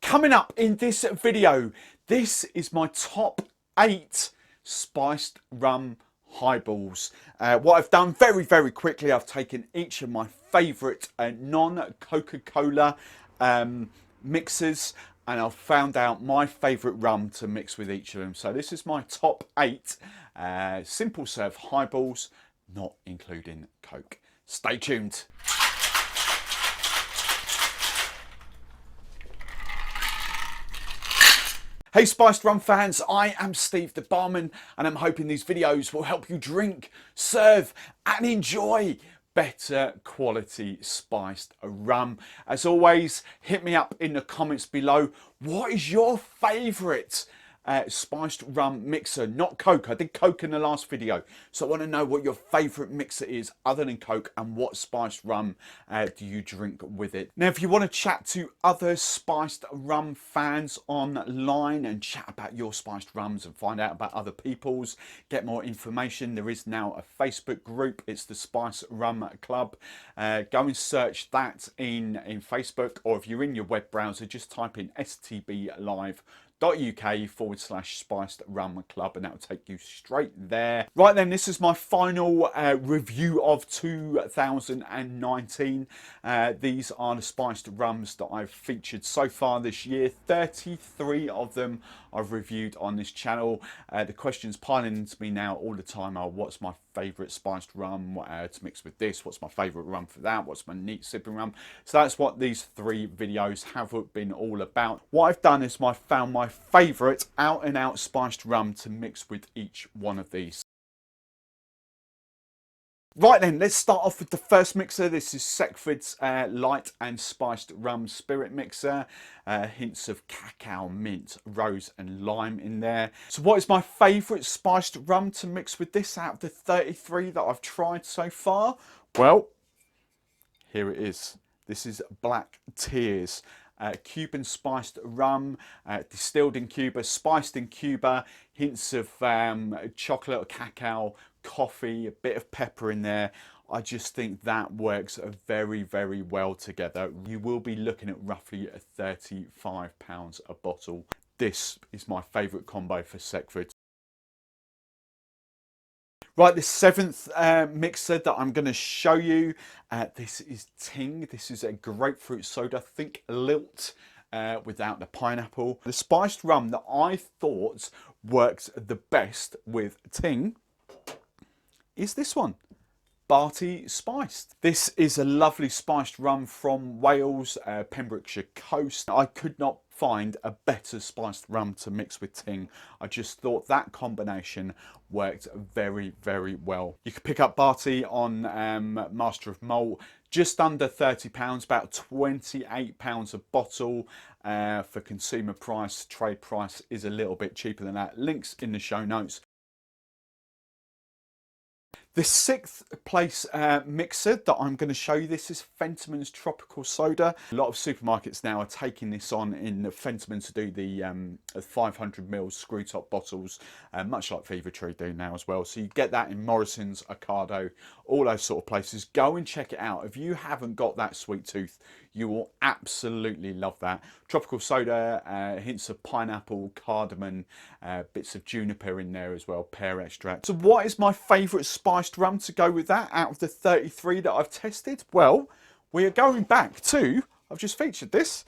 Coming up in this video, this is my top 8 spiced rum highballs. What I've done very quickly, I've taken each of my favourite non-Coca-Cola mixers and I've found out my favourite rum to mix with each of them. So this is my top 8 simple serve highballs, not including Coke. Stay tuned. Hey Spiced Rum fans, I am Steve the Barman and I'm hoping these videos will help you drink, serve and enjoy better quality spiced rum. As always, hit me up in the comments below. What is your favourite spiced rum mixer? Not Coke. I did Coke in the last video, so I want to know what your favourite mixer is other than Coke and what spiced rum do you drink with it. Now if you want to chat to other spiced rum fans online and chat about your spiced rums and find out about other people's, get more information, there is now a Facebook group. It's the Spiced Rum Club. Go and search that in Facebook, or if you're in your web browser, just type in stblive.uk/Spiced Rum Club and that will take you straight there. Right then, this is my final review of 2019. These are the spiced rums that I've featured so far this year. 33 of them I've reviewed on this channel. The questions piling into me now all the time are: what's my favourite spiced rum to mix with this? What's my favourite rum for that? What's my neat sipping rum? So that's what these 3 videos have been all about. What I've done is I've found my favourite out and out spiced rum to mix with each one of these. Right then, let's start off with the first mixer. This is Schweppes light and spiced rum spirit mixer. Hints of cacao, mint, rose and lime in there. So what is my favourite spiced rum to mix with this out of the 33 that I've tried so far? Well, here it is. This is Black Tears. Cuban spiced rum, distilled in Cuba, spiced in Cuba, hints of chocolate or cacao, coffee, a bit of pepper in there. I just think that works very well together. You will be looking at roughly £35 a bottle. This is my favourite combo for Schweppes. Right, the 7th mixer that I'm going to show you, this is Ting. This is a grapefruit soda, think Lilt without the pineapple. The spiced rum that I thought works the best with Ting is this one, Barty Spiced. This is a lovely spiced rum from Wales, Pembrokeshire coast. I could not find a better spiced rum to mix with Ting. I just thought that combination worked very well. You can pick up Barty on Master of Malt, just under £30, about £28 a bottle for consumer price. Trade price is a little bit cheaper than that. Links in the show notes. The 6th place mixer that I'm going to show you, this is Fentiman's Tropical Soda. A lot of supermarkets now are taking this on in Fentiman to do the 500ml screw top bottles, much like Fever Tree do now as well. So you get that in Morrison's, Ocado, all those sort of places. Go and check it out. If you haven't got that sweet tooth, you will absolutely love that. Tropical soda, hints of pineapple, cardamom, bits of juniper in there as well, pear extract. So what is my favourite spiced rum to go with that out of the 33 that I've tested? Well, we are going back to, I've just featured this,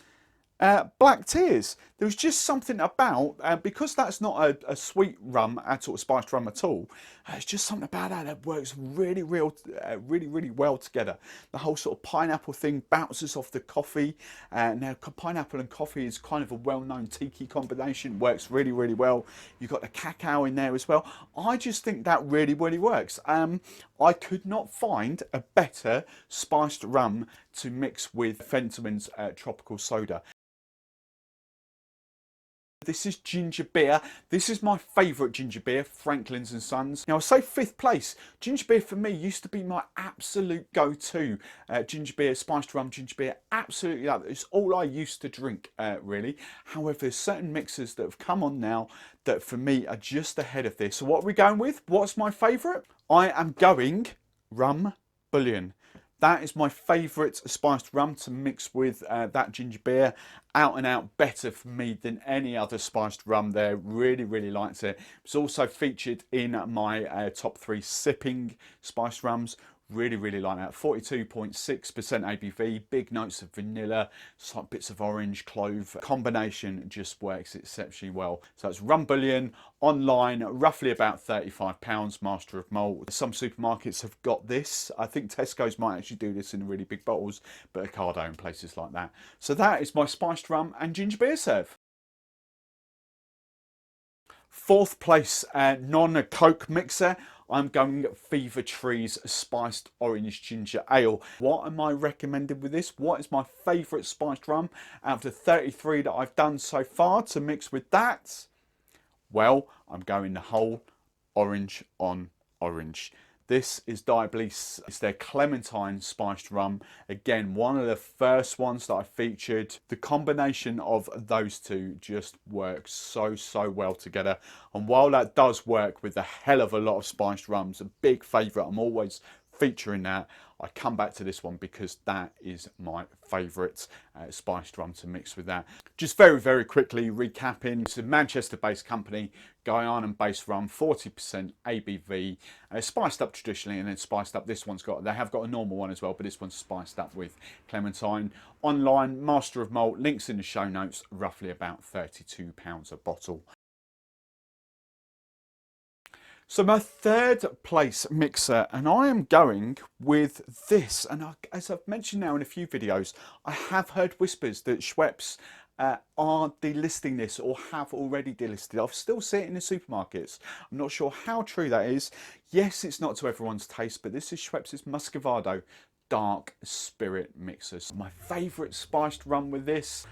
Black Tears. There was just something about, because that's not a sweet rum at all, spiced rum at all, it's just something about that works really well together. The whole sort of pineapple thing bounces off the coffee. Now pineapple and coffee is kind of a well-known tiki combination, works really well. You've got the cacao in there as well. I just think that really works. I could not find a better spiced rum to mix with Fentiman's Tropical Soda. This is ginger beer. This is my favourite ginger beer, Franklin's and Sons. Now I say 5th place. Ginger beer for me used to be my absolute go-to. Ginger beer, spiced rum, ginger beer, absolutely love it. It's all I used to drink, really. However, there's certain mixers that have come on now that for me are just ahead of this. So what are we going with? What's my favourite? I am going Rum Bouillon. That is my favourite spiced rum to mix with that ginger beer. Out and out better for me than any other spiced rum there. Really, really liked it. It's also featured in my top 3 sipping spiced rums. Really, really like that. 42.6% ABV, big notes of vanilla, slight bits of orange, clove. Combination just works exceptionally well. So it's rum bullion, online, roughly about £35, master of malt. Some supermarkets have got this. I think Tesco's might actually do this in really big bottles, but Ocado and places like that. So that is my spiced rum and ginger beer serve. 4th place, non-Coke mixer. I'm going Fever Tree's Spiced Orange Ginger Ale. What am I recommending with this? What is my favourite spiced rum out of the 33 that I've done so far to mix with that? Well, I'm going the whole orange on orange. This is Diabetes. It's their Clementine spiced rum. Again, one of the first ones that I featured. The combination of those two just works so well together. And while that does work with a hell of a lot of spiced rums, a big favourite, I'm always featuring that, I come back to this one because that is my favourite spiced rum to mix with that. Just very quickly recapping, it's a Manchester-based company, Guyana-based rum, 40% ABV, spiced up traditionally and then spiced up. This one's got, they have got a normal one as well, but this one's spiced up with Clementine. Online, master of malt, links in the show notes, roughly about £32 a bottle. So my 3rd place mixer, and I am going with this. And as I've mentioned now in a few videos, I have heard whispers that Schweppes are delisting this or have already delisted. I've still seen it in the supermarkets. I'm not sure how true that is. Yes, it's not to everyone's taste, but this is Schweppes' Muscovado Dark Spirit Mixers. My favourite spiced rum with this,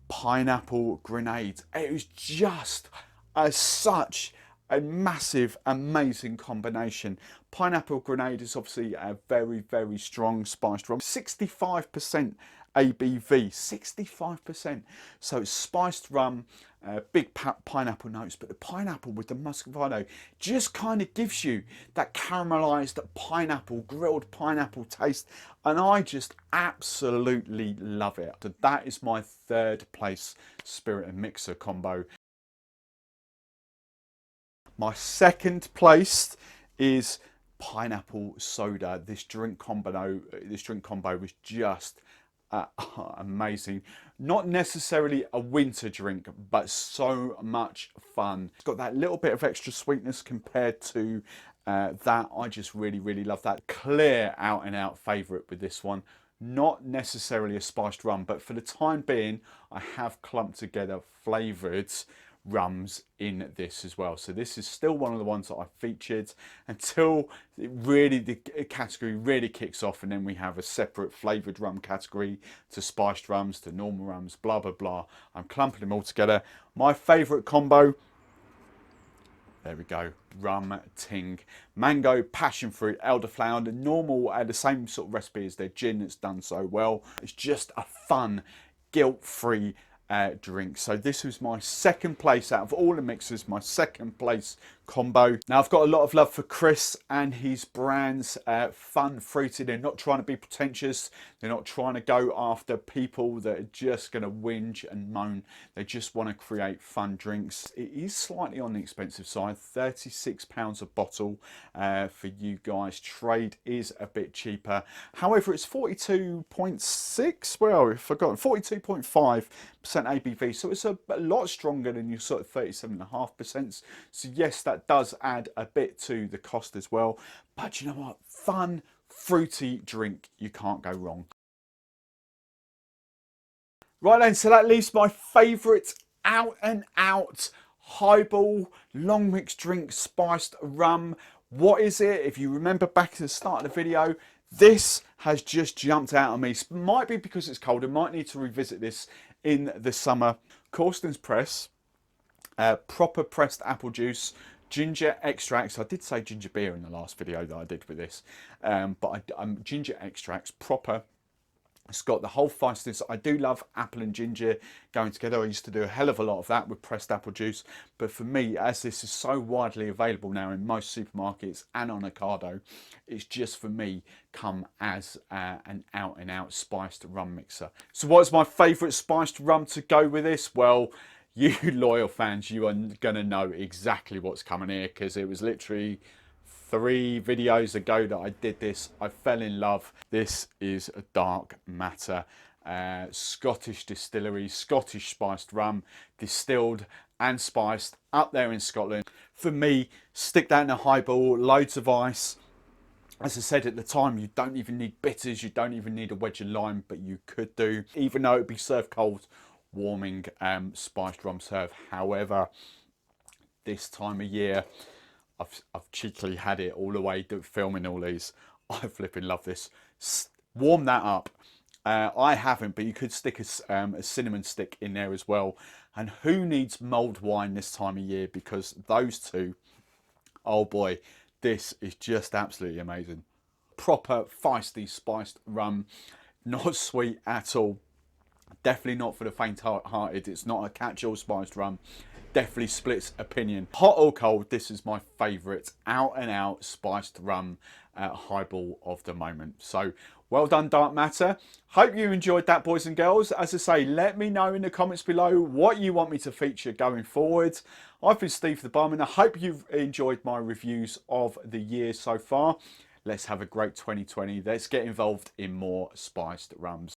pineapple grenade. It was just such a massive, amazing combination. Pineapple grenade is obviously a very strong spiced rum. 65% ABV, 65%. So it's spiced rum, big pineapple notes, but the pineapple with the Muscovado just kind of gives you that caramelized pineapple, grilled pineapple taste. And I just absolutely love it. So that is my 3rd place spirit and mixer combo. My 2nd place is pineapple soda. This drink combo was just amazing. Not necessarily a winter drink, but so much fun. It's got that little bit of extra sweetness compared to that. I just really love that. Clear out and out favourite with this one. Not necessarily a spiced rum, but for the time being, I have clumped together flavoured rums in this as well. So this is still one of the ones that I featured until the category really kicks off, and then we have a separate flavoured rum category to spiced rums, to normal rums, blah blah. I'm clumping them all together. My favourite combo, there we go, rum ting, mango, passion fruit, elderflower, the normal, the same sort of recipe as their gin that's done so well. It's just a fun, guilt-free drink. So this was my 2nd place out of all the mixers, my 2nd place combo. Now I've got a lot of love for Chris and his brands. Fun, fruity. They're not trying to be pretentious. They're not trying to go after people that are just going to whinge and moan. They just want to create fun drinks. It is slightly on the expensive side, £36 a bottle for you guys. Trade is a bit cheaper. However, it's 42.6, well, I've forgotten, 42.5% ABV, so it's a lot stronger than your sort of 37.5%. So yes, that does add a bit to the cost as well. But you know what? Fun, fruity drink. You can't go wrong. Right then, so that leaves my favourite out and out highball long mixed drink spiced rum. What is it? If you remember back at the start of the video, this has just jumped out at me. Might be because it's cold. I might need to revisit this in the summer. Corsten's Press, proper pressed apple juice, ginger extracts. I did say ginger beer in the last video that I did with this, but ginger extracts, proper It's got the whole feistiness. I do love apple and ginger going together. I used to do a hell of a lot of that with pressed apple juice. But for me, as this is so widely available now in most supermarkets and on Ocado, it's just for me come as an out and out spiced rum mixer. So what's my favourite spiced rum to go with this? Well, you loyal fans, you are going to know exactly what's coming here, because it was literally 3 videos ago that I did this. I fell in love. This is a Dark Matter Scottish distillery, Scottish spiced rum, distilled and spiced up there in Scotland. For me, stick that in a highball, loads of ice. As I said at the time, you don't even need bitters, you don't even need a wedge of lime, but you could do, even though it'd be served cold, warming spiced rum serve. However, this time of year, I've cheekily had it all the way filming all these. I flipping love this. Warm that up. I haven't, but you could stick a cinnamon stick in there as well. And who needs mulled wine this time of year? Because those two, oh boy, this is just absolutely amazing. Proper feisty spiced rum, not sweet at all. Definitely not for the faint-hearted. It's not a catch-all spiced rum. Definitely splits opinion. Hot or cold, this is my favourite out-and-out spiced rum highball of the moment. So, well done, Dark Matter. Hope you enjoyed that, boys and girls. As I say, let me know in the comments below what you want me to feature going forward. I've been Steve the Barman. I hope you've enjoyed my reviews of the year so far. Let's have a great 2020. Let's get involved in more spiced rums.